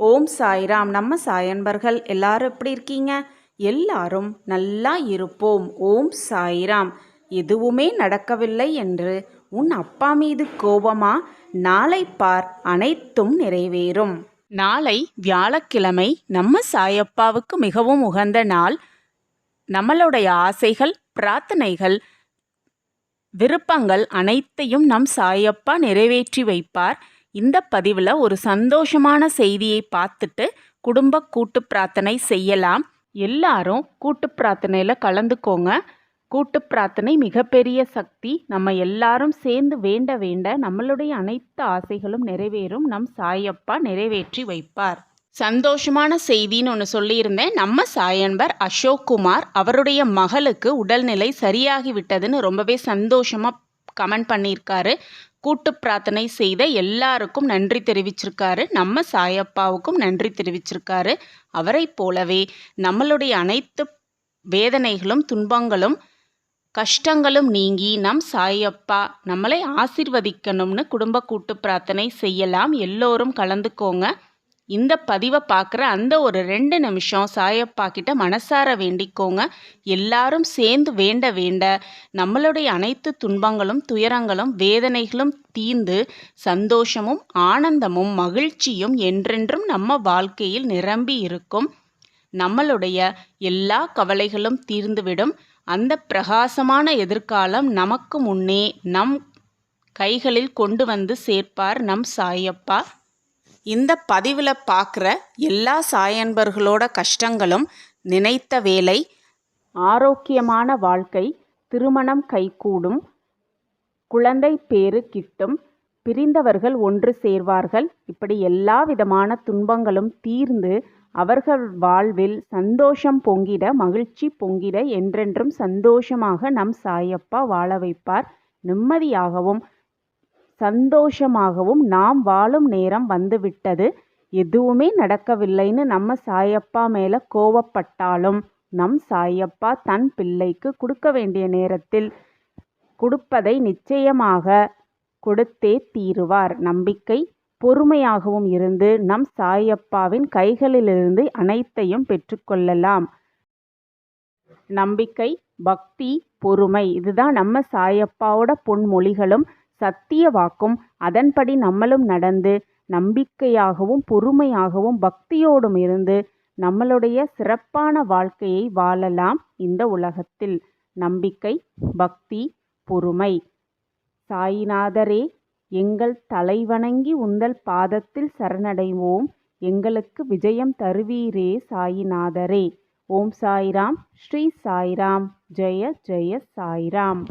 ஓம் சாய்ராம். நம்ம சாயன்பர்கள் எல்லாரும் எப்படி இருக்கீங்க? எல்லாரும் நல்லா இருப்போம். ஓம் சாய்ராம். எதுவுமே நடக்கவில்லை என்று உன் அப்பா மீது கோபமா? நாளை பார், அனைத்தும் நிறைவேறும். நாளை வியாழக்கிழமை நம்ம சாயப்பாவுக்கு மிகவும் உகந்த நாள். நம்மளுடைய ஆசைகள், பிரார்த்தனைகள், விருப்பங்கள் அனைத்தையும் நம் சாயப்பா நிறைவேற்றி வைப்பார். இந்த பதிவில் ஒரு சந்தோஷமான செய்தியை பார்த்துட்டு குடும்ப கூட்டு பிரார்த்தனை செய்யலாம். எல்லாரும் கூட்டு பிரார்த்தனையில் கலந்துக்கோங்க. கூட்டு பிரார்த்தனை மிகப்பெரிய சக்தி. நம்ம எல்லாரும் சேர்ந்து வேண்ட வேண்ட நம்மளுடைய அனைத்து ஆசைகளும் நிறைவேறும். நம் சாயப்பா நிறைவேற்றி வைப்பார். சந்தோஷமான செய்தின்னு ஒன்று சொல்லியிருந்தேன். நம்ம சாயன்பர் அசோக்குமார் அவருடைய மகளுக்கு உடல்நிலை சரியாகி விட்டதுன்னு ரொம்பவே சந்தோஷமாக கமெண்ட் பண்ணியிருக்காரு. கூட்டு பிரார்த்தனை செய்த எல்லாருக்கும் நன்றி தெரிவிச்சிருக்காரு. நம்ம சாயப்பாவுக்கும் நன்றி தெரிவிச்சிருக்காரு. அவரை போலவே நம்மளுடைய அனைத்து வேதனைகளும் துன்பங்களும் கஷ்டங்களும் நீங்கி நம் சாயப்பா நம்மளை ஆசீர்வதிக்கணும்னு குடும்ப கூட்டு பிரார்த்தனை செய்யலாம். எல்லோரும் கலந்துக்கோங்க. இந்த பதிவை பார்க்குற அந்த ஒரு 2 நிமிஷம் சாயப்பா கிட்ட மனசார வேண்டிக்கோங்க. எல்லாரும் சேர்ந்து வேண்ட வேண்ட நம்மளுடைய அனைத்து துன்பங்களும் துயரங்களும் வேதனைகளும் தீர்ந்து சந்தோஷமும் ஆனந்தமும் மகிழ்ச்சியும் என்றென்றும் நம்ம வாழ்க்கையில் நிரம்பி இருக்கும். நம்மளுடைய எல்லா கவலைகளும் தீர்ந்துவிடும். அந்த பிரகாசமான எதிர்காலம் நமக்கு முன்னே நம் கைகளில் கொண்டு வந்து சேர்ப்பார் நம் சாயப்பா. இந்த பதிவில் பார்க்குற எல்லா சாயன்பர்களோட கஷ்டங்களும் நினைத்த வேலை, ஆரோக்கியமான வாழ்க்கை, திருமணம் கைகூடும், குழந்தை பேறு கிட்டும், பிரிந்தவர்கள் ஒன்று சேர்வார்கள். இப்படி எல்லா விதமான துன்பங்களும் தீர்ந்து அவர்கள் வாழ்வில் சந்தோஷம் பொங்கிட, மகிழ்ச்சி பொங்கிட, என்றென்றும் சந்தோஷமாக நம் சாயப்பா வாழ வைப்பார். நிம்மதியாகவும் சந்தோஷமாகவும் நாம் வாழும் நேரம் வந்துவிட்டது. எதுவுமே நடக்கவில்லைன்னு நம்ம சாயப்பா மேலே கோவப்பட்டாலும் நம் சாயப்பா தன் பிள்ளைக்கு கொடுக்க வேண்டிய நேரத்தில் கொடுப்பதை நிச்சயமாக கொடுத்தே தீருவார். நம்பிக்கை பொறுமையாகவும் இருந்து நம் சாயப்பாவின் கைகளிலிருந்து அனைத்தையும் பெற்றுக்கொள்ளலாம். நம்பிக்கை, பக்தி, பொறுமை, இதுதான் நம்ம சாயப்பாவோட பொன்மொழிகளும் சத்திய வாக்கும். அதன்படி நம்மளும் நடந்து நம்பிக்கையாகவும் பொறுமையாகவும் பக்தியோடும் இருந்து நம்மளுடைய சிறப்பான வாழ்க்கையை வாழலாம் இந்த உலகத்தில். நம்பிக்கை, பக்தி, பொறுமை. சாயிநாதரே, எங்கள் தலைவணங்கி உந்தல் பாதத்தில் சரணடைவோம். எங்களுக்கு விஜயம் தருவீரே சாயிநாதரே. ஓம் சாய்ராம். ஸ்ரீ சாய்ராம். ஜெய ஜெய சாய்ராம்.